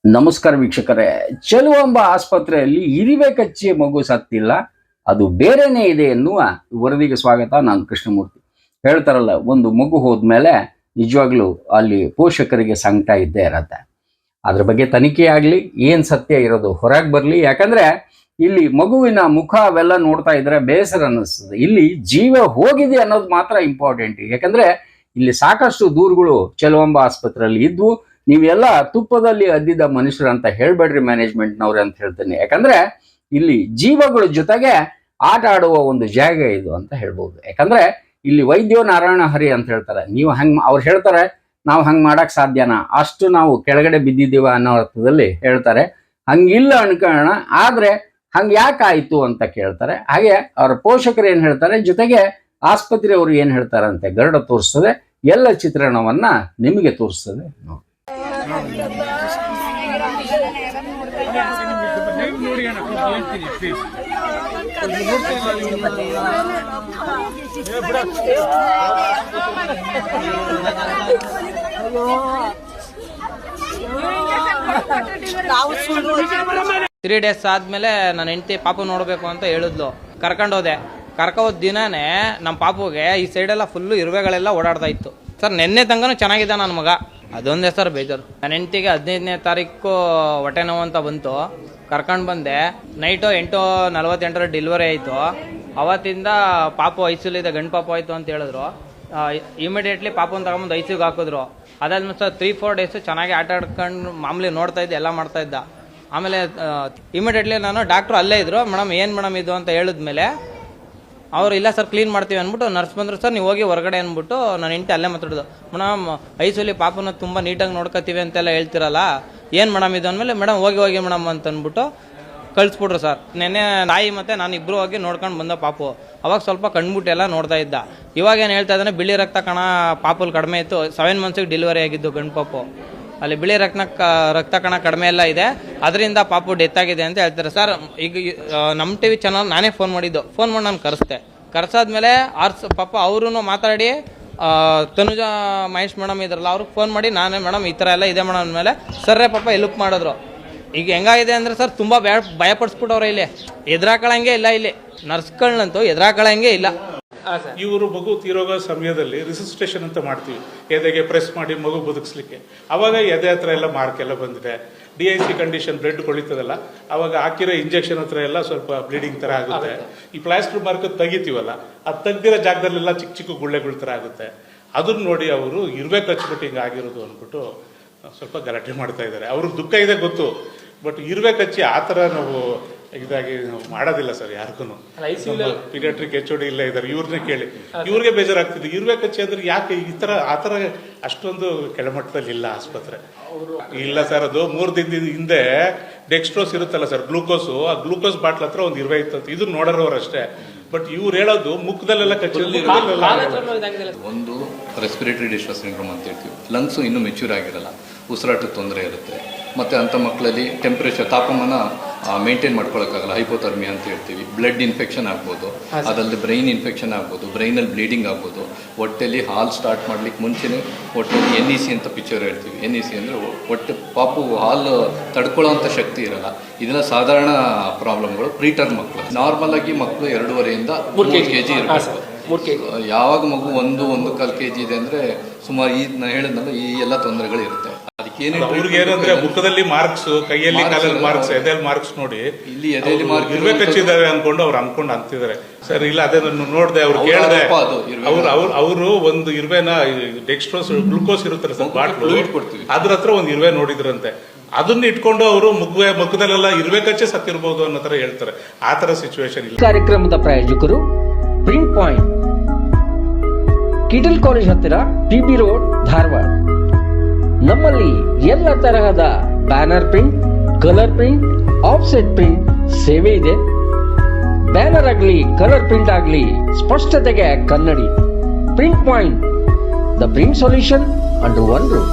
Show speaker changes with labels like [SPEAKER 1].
[SPEAKER 1] ನಮಸ್ಕಾರ ವೀಕ್ಷಕರೇ, ಚೆಲುವಾಂಬ ಆಸ್ಪತ್ರೆಯಲ್ಲಿ ಇರುವೆ ಕಚ್ಚಿ ಮಗು ಸತ್ತಿಲ್ಲ, ಅದು ಬೇರೆನೇ ಇದೆ ಎನ್ನುವ ವರದಿಗೆ ಸ್ವಾಗತ. ನಾನು ಕೃಷ್ಣಮೂರ್ತಿ. ಹೇಳ್ತಾರಲ್ಲ, ಒಂದು ಮಗು ಹೋದ್ಮೇಲೆ ನಿಜವಾಗ್ಲೂ ಅಲ್ಲಿ ಪೋಷಕರಿಗೆ ಸಂಕಟ ಇದ್ದೇ ಇರತ್ತೆ. ಅದ್ರ ಬಗ್ಗೆ ತನಿಖೆ ಆಗಲಿ, ಏನು ಸತ್ಯ ಇರೋದು ಹೊರಗೆ ಬರಲಿ. ಯಾಕಂದ್ರೆ ಇಲ್ಲಿ ಮಗುವಿನ ಮುಖ ಅವೆಲ್ಲ ನೋಡ್ತಾ ಇದ್ರೆ ಬೇಸರ ಅನ್ನಿಸ್ತದೆ. ಇಲ್ಲಿ ಜೀವ ಹೋಗಿದೆ ಅನ್ನೋದು ಮಾತ್ರ ಇಂಪಾರ್ಟೆಂಟ್. ಯಾಕಂದ್ರೆ ಇಲ್ಲಿ ಸಾಕಷ್ಟು ದೂರುಗಳು ಚೆಲುವಾಂಬ ಆಸ್ಪತ್ರೆಯಲ್ಲಿ ಇದ್ವು. ನೀವೆಲ್ಲ ತುಪ್ಪದಲ್ಲಿ ಅದ್ದಿದ್ದ ಮನುಷ್ಯರು ಅಂತ ಹೇಳ್ಬೇಡ್ರಿ ಮ್ಯಾನೇಜ್ಮೆಂಟ್ನವ್ರೆ ಅಂತ ಹೇಳ್ತೇನೆ. ಯಾಕಂದ್ರೆ ಇಲ್ಲಿ ಜೀವಗಳ ಜೊತೆಗೆ ಆಟ ಆಡುವ ಒಂದು ಜಾಗ ಇದು ಅಂತ ಹೇಳ್ಬೋದು. ಯಾಕಂದ್ರೆ ಇಲ್ಲಿ ವೈದ್ಯೋ ನಾರಾಯಣ ಹರಿ ಅಂತ ಹೇಳ್ತಾರೆ. ನೀವು ಅವ್ರು ಹೇಳ್ತಾರೆ, ನಾವು ಹಂಗೆ ಮಾಡಕ್ ಸಾಧ್ಯನಾ, ಅಷ್ಟು ನಾವು ಕೆಳಗಡೆ ಬಿದ್ದಿದ್ದೀವ ಅನ್ನೋ ಅರ್ಥದಲ್ಲಿ ಹೇಳ್ತಾರೆ. ಹಂಗಿಲ್ಲ ಅನ್ಕೋಣ, ಆದ್ರೆ ಹಂಗೆ ಯಾಕಾಯ್ತು ಅಂತ ಕೇಳ್ತಾರೆ. ಹಾಗೆ ಅವ್ರ ಪೋಷಕರು ಏನ್ ಹೇಳ್ತಾರೆ, ಜೊತೆಗೆ ಆಸ್ಪತ್ರೆಯವರು ಏನ್ ಹೇಳ್ತಾರಂತೆ ಗರುಡ ತೋರಿಸ್ತದೆ. ಎಲ್ಲ ಚಿತ್ರಣವನ್ನ ನಿಮಗೆ ತೋರಿಸ್ತದೆ ನೋಡಿ.
[SPEAKER 2] ತ್ರೀ ಡೇಸ್ ಆದ್ಮೇಲೆ ನನ್ನ ಹೆಂಡತಿ ಪಾಪು ನೋಡ್ಬೇಕು ಅಂತ ಹೇಳಿದ್ಲು. ಕರ್ಕೊಂಡೋದೆ. ಕರ್ಕೋದ್ ದಿನಾನೇ ನಮ್ಮ ಪಾಪುಗೆ ಈ ಸೈಡೆಲ್ಲ ಫುಲ್ಲು ಇರುವೆಗಳೆಲ್ಲ ಓಡಾಡ್ತಾ ಇತ್ತು ಸರ್. ನಿನ್ನೆ ತನಕನೂ ಚೆನ್ನಾಗಿದ್ದ ನನ್ನ ಮಗ. ಅದೊಂದೇ ಸರ್ ಬೇಜಾರು. ನನ್ನ ಹೆಂಡತಿಗೆ 15ನೇ ತಾರೀಕು ಹೊಟ್ಟೆ ನೋವು ಅಂತ ಬಂತು. ಕರ್ಕೊಂಡು ಬಂದೆ. ನೈಟು 8:48 ಡೆಲಿವರಿ ಆಯಿತು. ಅವತ್ತಿಂದ ಪಾಪು ಐಸಿಯುಲಿದೆ, ಗಂಡು ಪಾಪು ಆಯಿತು ಅಂತ ಹೇಳಿದ್ರು. ಇಮಿಡಿಯೇಟ್ಲಿ ಪಾಪುನ ತಗೊಂಬಂದು ಐಸಿಯುಗೆ ಹಾಕಿದ್ರು. ಅದಾದ್ಮೇಲೆ ಸರ್ 3-4 ಡೇಸು ಚೆನ್ನಾಗಿ ಆಟ ಆಡ್ಕೊಂಡು ಮಾಮೂಲಿ ನೋಡ್ತಾ ಇದ್ದೆ, ಎಲ್ಲ ಮಾಡ್ತಾ ಇದ್ದ. ಆಮೇಲೆ ಇಮಿಡಿಯೇಟ್ಲಿ ನಾನು ಡಾಕ್ಟ್ರು ಅಲ್ಲೇ ಇದ್ರು. ಮೇಡಮ್ ಏನು ಮೇಡಮ್ ಇದು ಅಂತ ಹೇಳಿದ್ಮೇಲೆ ಅವ್ರು ಇಲ್ಲ ಸರ್ ಕ್ಲೀನ್ ಮಾಡ್ತೀವಿ ಅಂದ್ಬಿಟ್ಟು ನರ್ಸ್ ಬಂದರು. ಸರ್ ನೀವು ಹೋಗಿ ಹೊರಗಡೆ ಅಂದ್ಬಿಟ್ಟು ನಾನು ಹೆಂಡತಿ ಅಲ್ಲೇ ಮಾತಾಡೋದು. ಮೇಡಮ್ ಐಸಿಯುಲಿ ಪಾಪನ ತುಂಬ ನೀಟಾಗಿ ನೋಡ್ಕೊತೀವಿ ಅಂತೆಲ್ಲ ಹೇಳ್ತಿರಲ್ಲ, ಏನು ಮೇಡಮ್ ಇದು ಅಂದಮೇಲೆ ಮೇಡಮ್ ಹೋಗಿ ಮೇಡಮ್ ಅಂತ ಅಂದ್ಬಿಟ್ಟು ಕಳಿಸ್ಬಿಟ್ರು ಸರ್. ನೆನ್ನೆ ನಾಯಿ ಮತ್ತು ನಾನು ಇಬ್ಬರು ಹೋಗಿ ನೋಡ್ಕೊಂಡು ಬಂದ ಪಾಪು. ಅವಾಗ ಸ್ವಲ್ಪ ಕಣ್ಬಿಟ್ಟು ಎಲ್ಲ ನೋಡ್ತಾ ಇದ್ದ. ಇವಾಗ ಏನು ಹೇಳ್ತಾ ಇದ್ದಾನೆ, ಬಿಳಿ ರಕ್ತ ಕಣ ಪಾಪಲ್ಲಿ ಕಡಿಮೆ ಇತ್ತು. 7 ಮಂತ್ಸಿಗೆ ಡೆಲಿವರಿ ಆಗಿದ್ದು ಗಂಡು ಪಾಪು. ಅಲ್ಲಿ ಬಿಳಿ ರಕ್ತ ಕಣ ಕಡಿಮೆ ಎಲ್ಲ ಇದೆ, ಅದರಿಂದ ಪಾಪು ಡೆತ್ ಆಗಿದೆ ಅಂತ ಹೇಳ್ತಾರೆ ಸರ್. ಈಗ ನಮ್ಮ TV ಚಾನಲ್ ನಾನೇ ಫೋನ್ ಮಾಡಿದ್ದು. ಫೋನ್ ಮಾಡಿ ನಾನು ಕರೆಸಾದ್ಮೇಲೆ ಪಾಪ ಅವರು ಮಾತಾಡಿ ತನುಜಾ ಮಹೇಶ್ ಮೇಡಮ್ ಇದ್ರಲ್ಲ, ಅವ್ರಿಗೆ ಫೋನ್ ಮಾಡಿ ನಾನೇ ಮೇಡಮ್ ಈ ಥರ ಎಲ್ಲ ಇದೆ ಮೇಡಮ್ ಅಂದಮೇಲೆ ಸರ್ರೇ ಪಾಪ ಎಲ್ಪ್ ಮಾಡಿದ್ರು. ಈಗ ಹೆಂಗಾಗಿದೆ ಅಂದರೆ ಸರ್ ತುಂಬ ಭಯಪಡಿಸ್ಬಿಟ್ಟವ್ರೆ. ಇಲ್ಲಿ ಎದುರಾಕೊಳ್ಳಂಗೆ ಇಲ್ಲ, ಇಲ್ಲಿ ನರ್ಸ್ಗಳನ್ನಂತೂ ಎದುರಾಕೊಳ್ಳಂಗೆ ಇಲ್ಲ.
[SPEAKER 3] ಇವರು ಮಗು ತೀರೋಗೋ ಸಮಯದಲ್ಲಿ ರಿಸಿಸ್ಟೇಷನ್ ಅಂತ ಮಾಡ್ತೀವಿ, ಎದೆಗೆ ಪ್ರೆಸ್ ಮಾಡಿ ಮಗು ಬದುಕಿಸ್ಲಿಕ್ಕೆ. ಅವಾಗ ಎದೆ ಹತ್ರ ಎಲ್ಲ ಮಾರ್ಕ್ ಎಲ್ಲ ಬಂದಿದೆ. DIC ಕಂಡೀಷನ್ ಬ್ಲಡ್ ಕೊಳಿತದಲ್ಲ, ಅವಾಗ ಹಾಕಿರೋ ಇಂಜೆಕ್ಷನ್ ಹತ್ರ ಎಲ್ಲ ಸ್ವಲ್ಪ ಬ್ಲೀಡಿಂಗ್ ತರ ಆಗುತ್ತೆ. ಈ ಪ್ಲಾಸ್ಟರ್ ಮಾರ್ಕ್ ತೆಗಿತೀವಲ್ಲ, ಅದು ತೆಗ್ದಿರೋ ಜಾಗದಲ್ಲೆಲ್ಲ ಚಿಕ್ಕ ಚಿಕ್ಕ ಗುಳ್ಳೆಗಳ ತರ ಆಗುತ್ತೆ. ಅದನ್ನ ನೋಡಿ ಅವರು ಇರುವೆ ಕಚ್ಬಿಟ್ಟು ಹಿಂಗೆ ಆಗಿರೋದು ಅಂದ್ಬಿಟ್ಟು ಸ್ವಲ್ಪ ಗಲಾಟೆ ಮಾಡ್ತಾ ಇದ್ದಾರೆ. ಅವ್ರಿಗೆ ದುಃಖ ಇದೆ ಗೊತ್ತು, ಬಟ್ ಇರುವೆ ಕಚ್ಚಿ ಆ ಥರ ನಾವು ಇದಾಗಿ ನಾವು ಮಾಡೋದಿಲ್ಲ ಸರ್. ಯಾರಿಗೂ ಪೀಡಿಯಾಟ್ರಿಕ್ HOD ಇಲ್ಲ ಇದ್ದಾರೆ, ಇವ್ರನ್ನೇ ಕೇಳಿ. ಇವ್ರಿಗೆ ಬೇಜಾರಾಗ್ತಿದೆ. ಇರುವೆ ಕಚ್ಚಿ ಅಂದ್ರೆ ಯಾಕೆ ಆ ಥರ ಅಷ್ಟೊಂದು ಕೆಳಮಟ್ಟದಲ್ಲಿ ಇಲ್ಲ ಆಸ್ಪತ್ರೆ. ಇಲ್ಲ ಸರ್, ಅದು 3 ದಿನದ ಹಿಂದೆ ಡೆಕ್ಸ್ಟ್ರೋಸ್ ಇರುತ್ತಲ್ಲ ಸರ್, ಗ್ಲೂಕೋಸು, ಆ ಗ್ಲೂಕೋಸ್ ಬಾಟ್ಲ್ ಹತ್ರ ಒಂದು ಇರುವೆ ಇತ್ತು. ಇದು ನೋಡೋರಷ್ಟೇ. ಬಟ್ ಇವ್ರು ಹೇಳೋದು ಮುಖದಲ್ಲೆಲ್ಲ ಕಚ್ಚಿ.
[SPEAKER 4] ಒಂದು ರೆಸ್ಪಿರೇಟರಿ ಡಿಸ್ಟ್ರೆಸ್ ಸಿಂಡ್ರೋಮ್ ಅಂತ ಹೇಳ್ತೀವಿ. ಲಂಗ್ಸು ಇನ್ನೂ ಮೆಚ್ಯೂರ್ ಆಗಿರಲ್ಲ, ಉಸಿರಾಟದ ತೊಂದರೆ ಇರುತ್ತೆ. ಮತ್ತು ಅಂಥ ಮಕ್ಕಳಲ್ಲಿ ಟೆಂಪ್ರೇಚರ್, ತಾಪಮಾನ ಮೇಂಟೈನ್ ಮಾಡ್ಕೊಳ್ಳೋಕ್ಕಾಗಲ್ಲ, ಹೈಪೋಥರ್ಮಿಯಾ ಅಂತ ಹೇಳ್ತೀವಿ. ಬ್ಲಡ್ ಇನ್ಫೆಕ್ಷನ್ ಆಗ್ಬೋದು, ಅದಲ್ಲದೆ ಬ್ರೈನ್ ಇನ್ಫೆಕ್ಷನ್ ಆಗ್ಬೋದು, ಬ್ರೈನಲ್ಲಿ ಬ್ಲೀಡಿಂಗ್ ಆಗ್ಬೋದು. ಹೊಟ್ಟೆಲಿ ಹಾಲು ಸ್ಟಾರ್ಟ್ ಮಾಡ್ಲಿಕ್ಕೆ ಮುಂಚೆನೇ ಹೊಟ್ಟೆಲಿ NEC ಅಂತ ಪಿಕ್ಚರ್ ಹೇಳ್ತೀವಿ. NEC ಅಂದರೆ ಹೊಟ್ಟೆ ಪಾಪು ಹಾಲು ತಡ್ಕೊಳ್ಳೋವಂಥ ಶಕ್ತಿ ಇರಲ್ಲ. ಇದೆಲ್ಲ ಸಾಧಾರಣ ಪ್ರಾಬ್ಲಮ್ಗಳು ಪ್ರೀಟರ್ಮ್ ಮಕ್ಕಳು. ನಾರ್ಮಲ್ ಆಗಿ ಮಕ್ಕಳು 2.5ರಿಂದ 3 kg ಇರಬೇಕು. ಯಾವಾಗ ಮಗು 1-1.25 kg ಇದೆ ಅಂದರೆ ಸುಮಾರು ನಾನು ಹೇಳಿದ್ನಲ್ಲ ಈ ಎಲ್ಲ ತೊಂದರೆಗಳು ಇರುತ್ತೆ.
[SPEAKER 3] ಅವ್ರಿಗೆ ಏನಂದ್ರೆ ಮುಖದಲ್ಲಿ ಮಾರ್ಕ್ಸ್, ಕೈಯಲ್ಲಿ ಕಾಲಲ್ಲಿ ಮಾರ್ಕ್ಸ್, ಎದೆಯಲ್ಲಿ ಮಾರ್ಕ್ಸ್ ನೋಡಿ ಇಲ್ಲಿ ಎದೆಯಲ್ಲಿ ಮಾರ್ಕ್ ಇರುವೆ ಕಚ್ಚಿದಾವೆ ಅನ್ಕೊಂಡು ಅವ್ರು ಅಂತಿದ್ದಾರೆ ಸರ್. ಇಲ್ಲ ಅದನ್ನು ನೋಡ್ದೆ, ಅವ್ರು ಕೇಳಿದೆ. ಅವರು ಒಂದು ಇರುವೆನ ಡೆಕ್ಸ್ಟ್ರೋಸ್ ಗ್ಲೂಕೋಸ್ ಇರುತ್ತೆ ಸರ್ ಬಾಟ್ಲು, ಅದ್ರ ಹತ್ರ ಒಂದು ಇರುವೆ ನೋಡಿದ್ರಂತೆ. ಅದನ್ನ ಇಟ್ಕೊಂಡು ಅವರು ಮುಖದಲ್ಲೆಲ್ಲ ಇರುವೆ ಕಚ್ಚೆ ಸತ್ತಿರ್ಬೋದು ಅನ್ನೋ ತರ ಹೇಳ್ತಾರೆ. ಆ ತರ ಸಿಚುವೇಶನ್ ಇಲ್ಲ.
[SPEAKER 1] ಕಾರ್ಯಕ್ರಮದ ಪ್ರಾಯೋಜಕರು ಪ್ರಿಂಟ್ ಪಾಯಿಂಟ್, ಕಿಟಲ್ ಕಾಲೇಜ್ ಹತ್ತಿರ, PB ರೋಡ್, ಧಾರವಾಡ. ನಮ್ಮಲ್ಲಿ ಎಲ್ಲ ತರಹದ banner print, colour print, offset print ಸೇವೆ ಇದೆ. ಬ್ಯಾನರ್ ಆಗಲಿ, ಕಲರ್ ಪ್ರಿಂಟ್ ಆಗಲಿ, ಸ್ಪಷ್ಟತೆಗೆ ಕನ್ನಡಿ. Print point, the print solution under one roof.